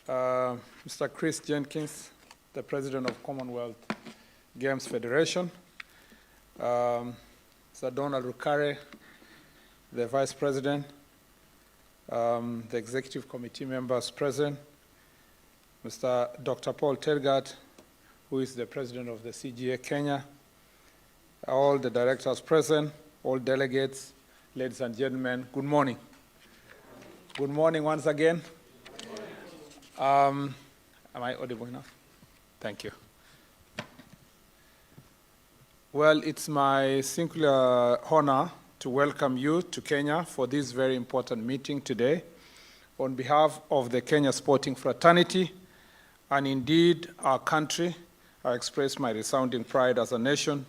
Mr. Chris Jenkins, the President of Commonwealth Games Federation, Mr. Donald Rukare, the Vice President, the Executive Committee members present, Mr. Dr. Paul Tergat, who is the President of the CGA Kenya, all the directors present, all delegates, ladies and gentlemen, good morning. Good morning once again. Am I audible enough? Thank you. Well, it's my singular honor to welcome you to Kenya for this very important meeting today. On behalf of the Kenya Sporting Fraternity, and indeed our country, I express my resounding pride as a nation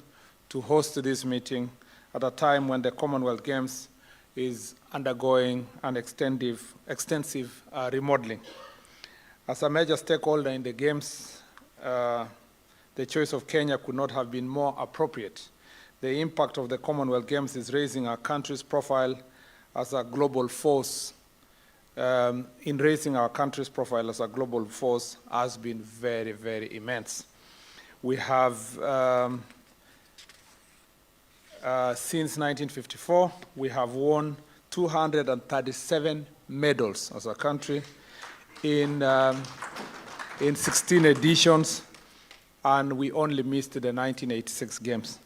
to host this meeting at a time when the Commonwealth Games is undergoing an extensive remodeling. As a major stakeholder in the Games, the choice of Kenya could not have been more appropriate. The impact of the Commonwealth Games is raising our country's profile as a global force. In raising our country's profile as a global force has been very, very immense. We have, since 1954, we have won 237 medals as a country in 16 editions, and we only missed the 1986 Games.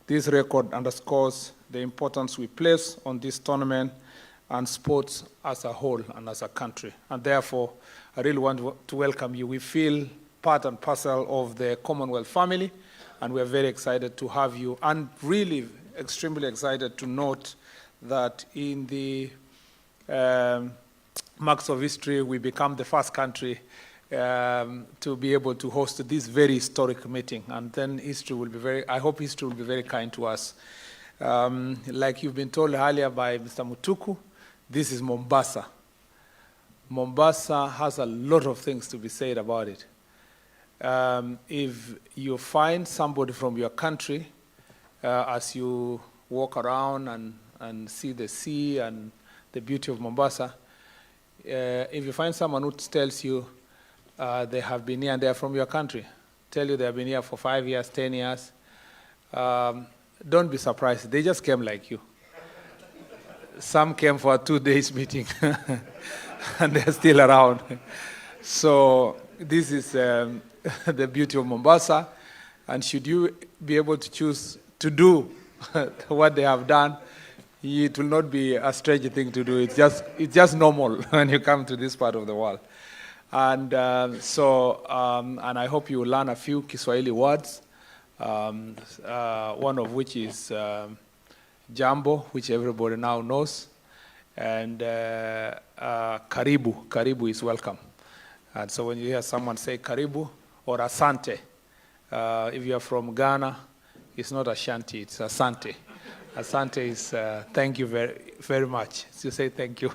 This record underscores the importance we place on this tournament and sports as a whole and as a country. And therefore, I really want to welcome you. We feel part and parcel of the Commonwealth family, and we're very excited to have you, and really extremely excited to note that in the marks of history, we become the first country to be able to host this very historic meeting. And then history will be I hope history will be very kind to us. Like you've been told earlier by Mr. Mutuku, this is Mombasa. Mombasa has a lot of things to be said about it. If you find somebody from your country, as you walk around and see the sea and the beauty of Mombasa, if you find someone who tells you they have been here and they are from your country, tell you they have been here for 5 years, 10 years, don't be surprised. They just came like you. Some came for a 2 days meeting, and they're still around. So this is the beauty of Mombasa, and should you be able to choose to do what they have done, it will not be a strange thing to do. It's just normal when you come to this part of the world. And and I hope you will learn a few Kiswahili words, one of which is jambo, which everybody now knows, and karibu. Karibu is welcome. And so when you hear someone say karibu or asante, if you are from Ghana, it's not Ashanti, it's asante. Asante is thank you very, very much. So say thank you.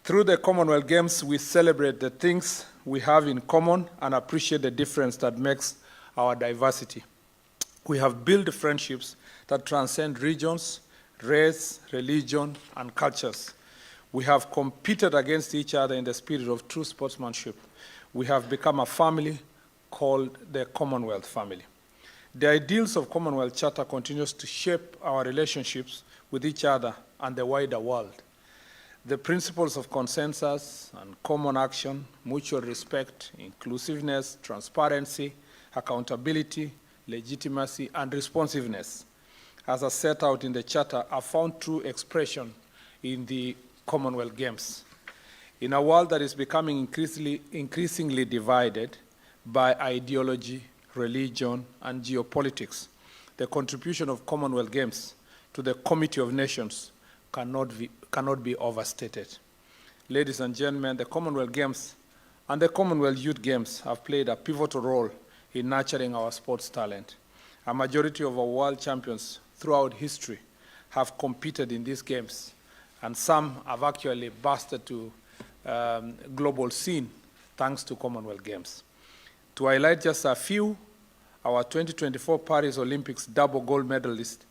Through the Commonwealth Games, we celebrate the things we have in common and appreciate the difference that makes our diversity. We have built friendships that transcend regions, race, religion, and cultures. We have competed against each other in the spirit of true sportsmanship. We have become a family called the Commonwealth family. The ideals of Commonwealth Charter continues to shape our relationships with each other and the wider world. The principles of consensus and common action, mutual respect, inclusiveness, transparency, accountability, legitimacy, and responsiveness, as are set out in the Charter, are found true expression in the Commonwealth Games. In a world that is becoming increasingly divided by ideology, religion, and geopolitics, the contribution of Commonwealth Games to the Committee of Nations cannot be overstated. Ladies and gentlemen, the Commonwealth Games and the Commonwealth Youth Games have played a pivotal role in nurturing our sports talent. A majority of our world champions throughout history have competed in these games, and some have actually busted to global scene thanks to Commonwealth Games. To highlight just a few, our 2024 Paris Olympics double gold medalist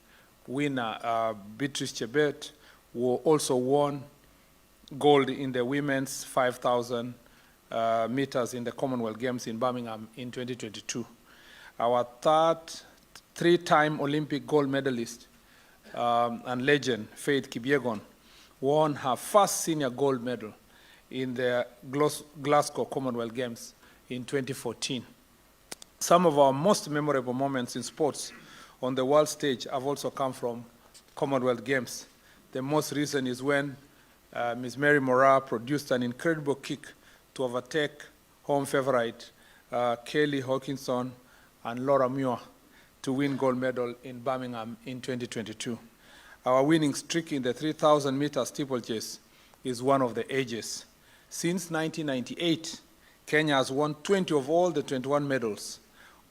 winner Beatrice Chebet also won gold in the women's 5,000 meters in the Commonwealth Games in Birmingham in 2022. Our three-time Olympic gold medalist and legend, Faith Kipyegon, won her first senior gold medal in the Glasgow Commonwealth Games in 2014. Some of our most memorable moments in sports on the world stage have also come from Commonwealth Games. The most recent is when Ms. Mary Moraa produced an incredible kick to overtake home favorite Kelly Hawkinson and Laura Muir to win gold medal in Birmingham in 2022. Our winning streak in the 3,000-meter steeplechase is one of the ages. Since 1998, Kenya has won 20 of all the 21 medals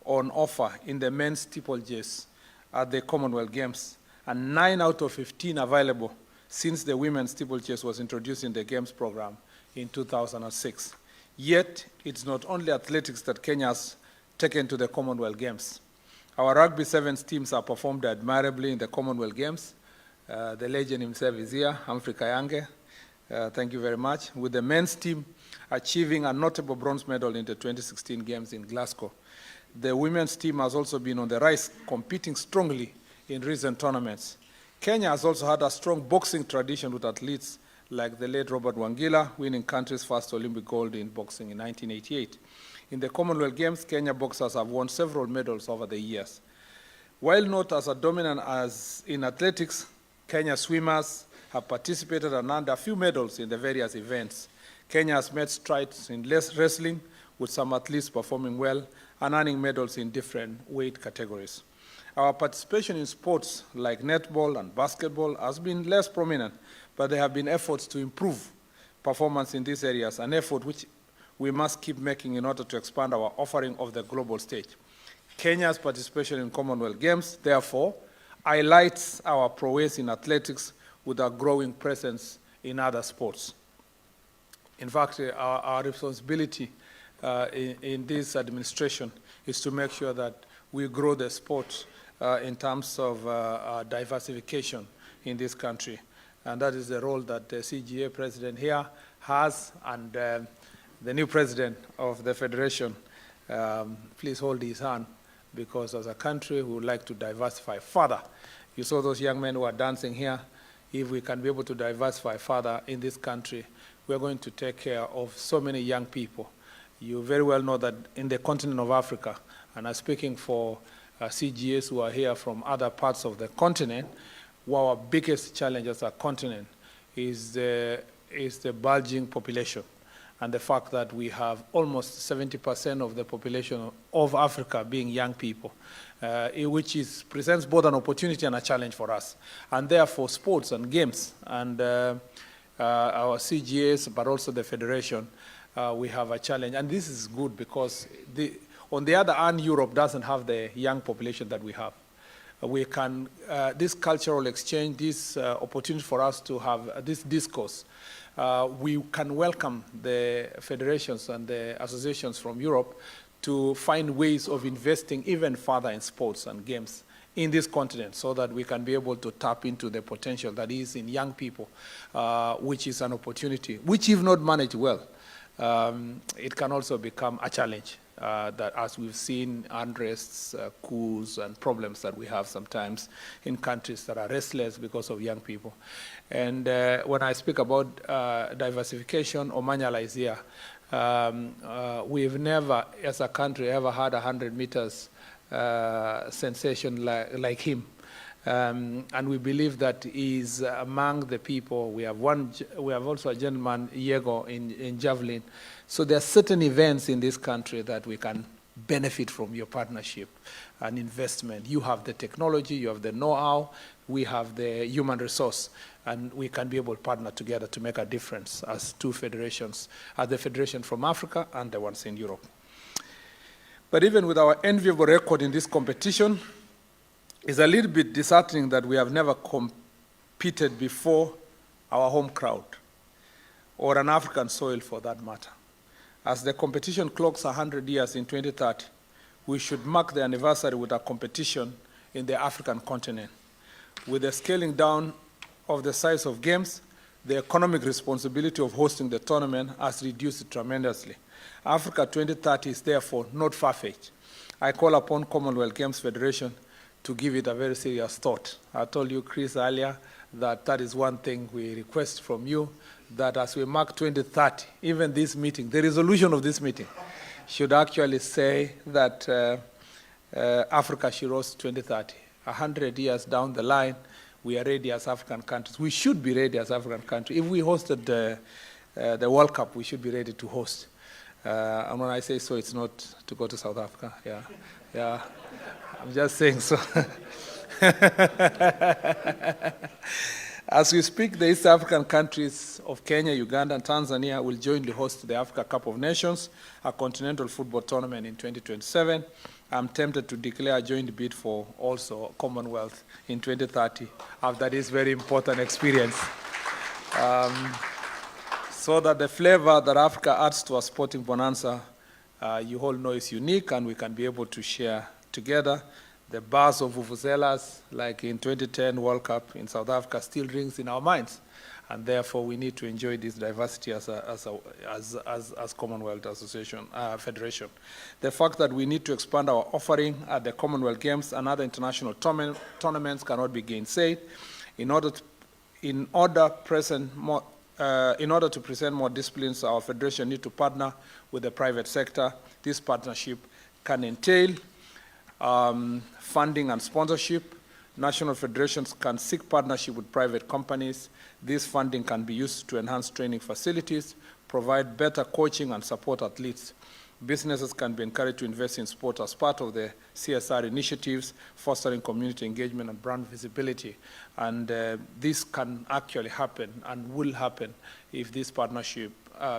on offer in the men's steeplechase at the Commonwealth Games, and 9 out of 15 available since the women's steeplechase was introduced in the Games program in 2006. Yet, it's not only athletics that Kenya has taken to the Commonwealth Games. Our rugby sevens teams have performed admirably in the Commonwealth Games. The legend himself is here, Humphrey Kayange. Thank you very much. With the men's team achieving a notable bronze medal in the 2016 Games in Glasgow. The women's team has also been on the rise, competing strongly in recent tournaments. Kenya has also had a strong boxing tradition with athletes like the late Robert Wangila, winning country's first Olympic gold in boxing in 1988. In the Commonwealth Games, Kenya boxers have won several medals over the years. While not as dominant as in athletics, Kenya swimmers have participated and earned a few medals in the various events. Kenya has made strides in wrestling, with some athletes performing well and earning medals in different weight categories. Our participation in sports like netball and basketball has been less prominent, but there have been efforts to improve performance in these areas, an effort which we must keep making in order to expand our offering of the global stage. Kenya's participation in Commonwealth Games, therefore, highlights our prowess in athletics with a growing presence in other sports. In fact, our responsibility in this administration is to make sure that we grow the sport in terms of diversification in this country. And that is the role that the CGA president here has, and the new president of the federation, please hold his hand, because as a country we would like to diversify further. You saw those young men who are dancing here. If we can be able to diversify further in this country, we're going to take care of so many young people. You very well know that in the continent of Africa, and I'm speaking for CGAs who are here from other parts of the continent, our biggest challenge as a continent is the bulging population, and the fact that we have almost 70% of the population of Africa being young people, which presents both an opportunity and a challenge for us. And therefore, sports and games and our CGAs, but also the federation, we have a challenge. And this is good because, on the other hand, Europe doesn't have the young population that we have. We can, this cultural exchange, this opportunity for us to have this discourse, we can welcome the federations and the associations from Europe to find ways of investing even further in sports and games in this continent, so that we can be able to tap into the potential that is in young people, which is an opportunity, which if not managed well, it can also become a challenge. That, as we've seen, unrests, coups, and problems that we have sometimes in countries that are restless because of young people. And when I speak about diversification, Omanyala is here. We've never, as a country, ever had 100 meters sensation like him. And we believe that he's among the people. We have also a gentleman, Diego, in javelin. So there are certain events in this country that we can benefit from your partnership and investment. You have the technology, you have the know-how, we have the human resource, and we can be able to partner together to make a difference as two federations, as the federation from Africa and the ones in Europe. But even with our enviable record in this competition, it's a little bit disheartening that we have never competed before our home crowd, or an African soil for that matter. As the competition clocks 100 years in 2030, we should mark the anniversary with a competition in the African continent. With the scaling down of the size of games, the economic responsibility of hosting the tournament has reduced tremendously. Africa 2030 is therefore not far-fetched. I call upon Commonwealth Games Federation to give it a very serious thought. I told you, Chris, earlier that is one thing we request from you, that as we mark 2030, even this meeting, the resolution of this meeting should actually say that Africa should host 2030. 100 years down the line, we are ready as African countries. We should be ready as African countries. If we hosted the World Cup, we should be ready to host. And when I say so, it's not to go to South Africa. Yeah. I'm just saying so. As we speak, the East African countries of Kenya, Uganda, and Tanzania will jointly host the Africa Cup of Nations, a continental football tournament in 2027. I'm tempted to declare a joint bid for also Commonwealth in 2030 after this very important experience. So that the flavor that Africa adds to a sporting bonanza, you all know is unique, and we can be able to share together. The buzz of vuvuzelas, like in 2010 World Cup in South Africa, still rings in our minds, and therefore we need to enjoy this diversity as Commonwealth Federation. The fact that we need to expand our offering at the Commonwealth Games and other international tournaments cannot be gainsaid. In order to present more disciplines, our federation needs to partner with the private sector. This partnership can entail funding and sponsorship. National federations can seek partnership with private companies. This funding can be used to enhance training facilities, provide better coaching, and support athletes. Businesses can be encouraged to invest in sport as part of the CSR initiatives, fostering community engagement and brand visibility. And this can actually happen and will happen if this partnership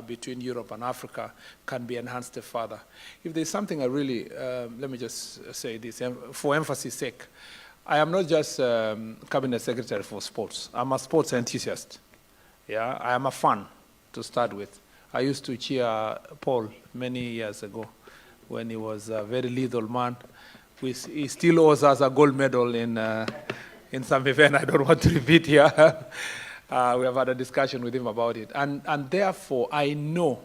between Europe and Africa can be enhanced further. If there's something I really, let me just say this, for emphasis sake, I am not just Cabinet Secretary for Sports. I'm a sports enthusiast. Yeah, I am a fan to start with. I used to cheer Paul many years ago when he was a very lethal man. He still owes us a gold medal in some event I don't want to repeat here. We have had a discussion with him about it. And therefore, I know,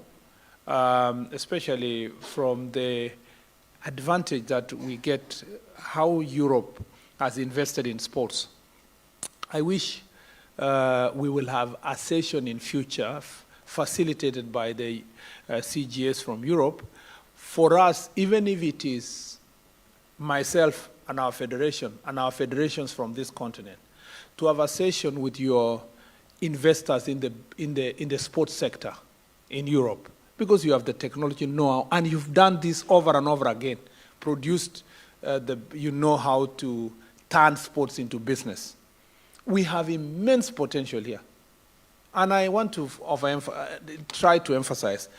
especially from the advantage that we get, how Europe has invested in sports. I wish we will have a session in future facilitated by the CGS from Europe for us, even if it is myself and our federation and our federations from this continent, to have a session with your investors in the sports sector in Europe, because you have the technology know-how and you've done this over and over again, produced you know how to turn sports into business. We have immense potential here. And I want to try to emphasize,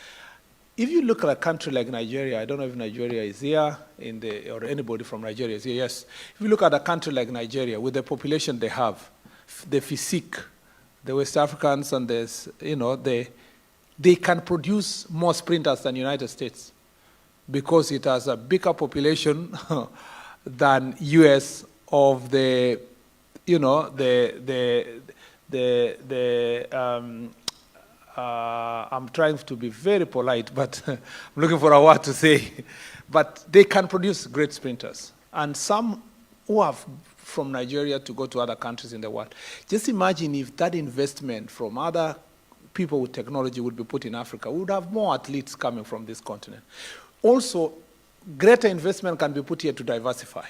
if you look at a country like Nigeria, I don't know if Nigeria is here, or anybody from Nigeria is here, yes. If you look at a country like Nigeria, with the population they have, the physique, the West Africans, and they can produce more sprinters than the United States because it has a bigger population than US of the, I'm trying to be very polite, but I'm looking for a word to say. But they can produce great sprinters. And some who have from Nigeria to go to other countries in the world. Just imagine if that investment from other people with technology would be put in Africa. We would have more athletes coming from this continent. Also, greater investment can be put here to diversify.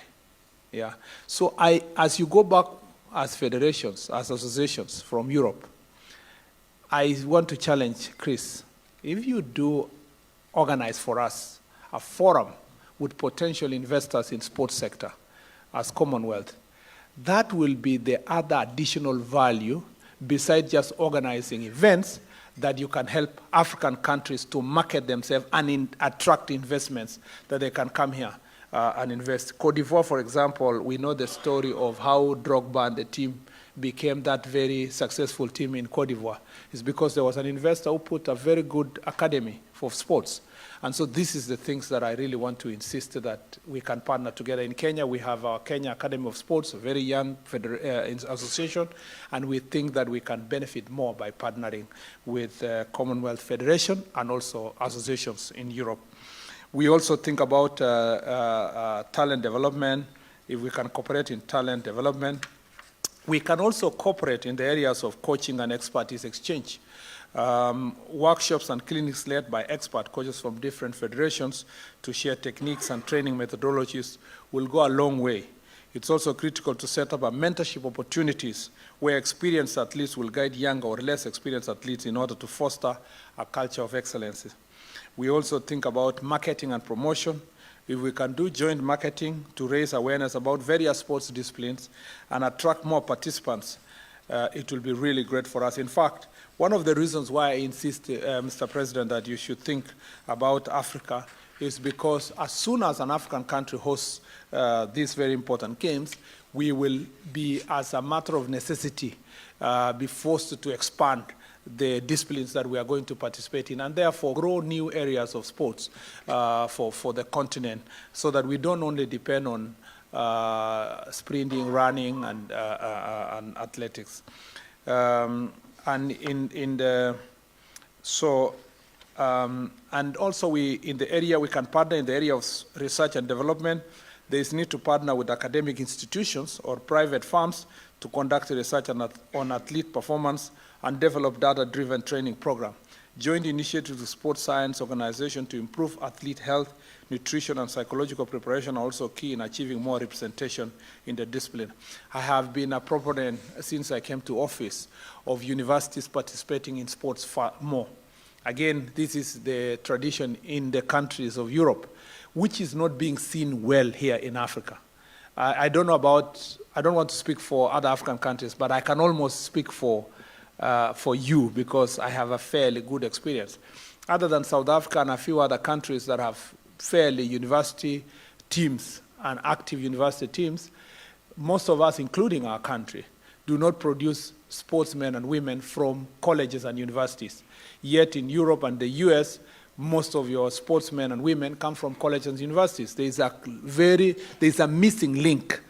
Yeah. So as you go back as federations, as associations from Europe, I want to challenge Chris. If you do organize for us a forum with potential investors in sports sector as Commonwealth, that will be the other additional value besides just organizing events that you can help African countries to market themselves and attract investments that they can come here and invest. Côte d'Ivoire, for example, we know the story of how Drogba and the team became that very successful team in Cote d'Ivoire. It's because there was an investor who put a very good academy for sports. And so this is the things that I really want to insist that we can partner together. In Kenya, we have our Kenya Academy of Sports, a very young association, and we think that we can benefit more by partnering with Commonwealth Federation and also associations in Europe. We also think about talent development, if we can cooperate in talent development. We can also cooperate in the areas of coaching and expertise exchange. Workshops and clinics led by expert coaches from different federations to share techniques and training methodologies will go a long way. It's also critical to set up a mentorship opportunities where experienced athletes will guide younger or less experienced athletes in order to foster a culture of excellence. We also think about marketing and promotion. If we can do joint marketing to raise awareness about various sports disciplines and attract more participants, it will be really great for us. In fact, one of the reasons why I insist, Mr. President, that you should think about Africa is because as soon as an African country hosts these very important games, we will be, as a matter of necessity, be forced to expand the disciplines that we are going to participate in, and therefore grow new areas of sports for the continent, so that we don't only depend on sprinting, running, and athletics. And also in the area, we can partner in the area of research and development. There is need to partner with academic institutions or private firms to conduct research on athlete performance and develop data-driven training program. Joint initiatives with sports science organizations to improve athlete health, nutrition, and psychological preparation are also key in achieving more representation in the discipline. I have been a proponent since I came to office of universities participating in sports far more. Again, this is the tradition in the countries of Europe, which is not being seen well here in Africa. I don't want to speak for other African countries, but I can almost speak for you because I have a fairly good experience. Other than South Africa and a few other countries that have fairly university teams and active university teams, most of us, including our country, do not produce sportsmen and women from colleges and universities. Yet in Europe and the US, most of your sportsmen and women come from colleges and universities. There's a missing link.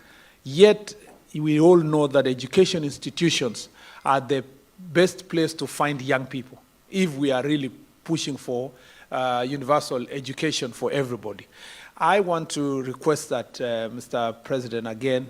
Yet we all know that education institutions are the best place to find young people if we are really pushing for universal education for everybody. I want to request that, Mr. President, again,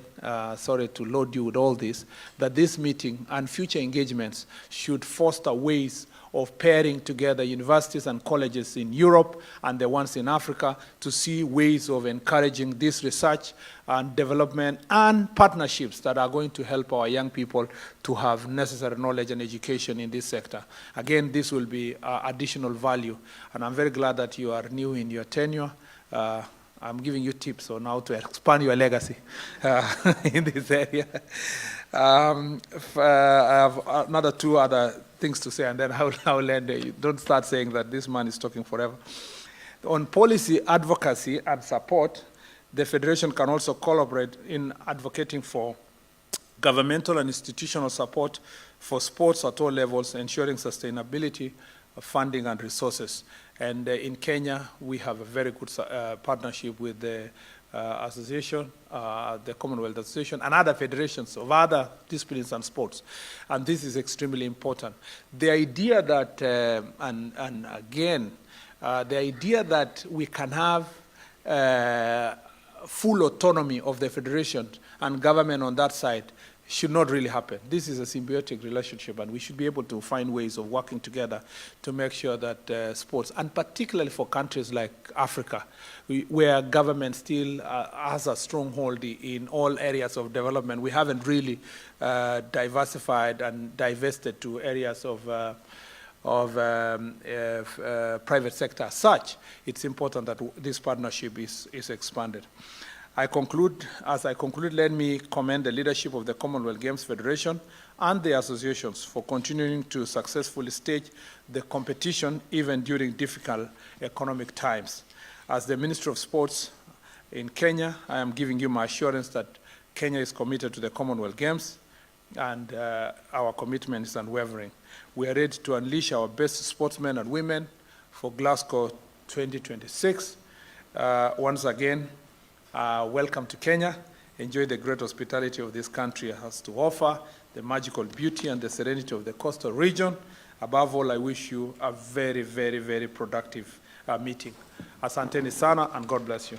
sorry to load you with all this, that this meeting and future engagements should foster ways of pairing together universities and colleges in Europe and the ones in Africa to see ways of encouraging this research and development and partnerships that are going to help our young people to have necessary knowledge and education in this sector. Again, this will be additional value, and I'm very glad that you are new in your tenure. I'm giving you tips on how to expand your legacy in this area. I have another two other things to say, and then I'll end there. Don't start saying that this man is talking forever. On policy advocacy and support, the Federation can also collaborate in advocating for governmental and institutional support for sports at all levels, ensuring sustainability of funding and resources. And in Kenya, we have a very good partnership with the association, the Commonwealth Association, and other federations of other disciplines and sports. And this is extremely important. The idea that, and again, the idea that we can have full autonomy of the federation and government on that side should not really happen. This is a symbiotic relationship, and we should be able to find ways of working together to make sure that sports, and particularly for countries like Africa, where government still has a stronghold in all areas of development, we haven't really diversified and divested to areas of private sector as such. It's important that this partnership is expanded. As I conclude, let me commend the leadership of the Commonwealth Games Federation and the associations for continuing to successfully stage the competition even during difficult economic times. As the Minister of Sports in Kenya, I am giving you my assurance that Kenya is committed to the Commonwealth Games, and our commitment is unwavering. We are ready to unleash our best sportsmen and women for Glasgow 2026. Once again, welcome to Kenya. Enjoy the great hospitality of this country has to offer, the magical beauty and the serenity of the coastal region. Above all, I wish you a very, very, very productive meeting. Asanteni sana, and God bless you.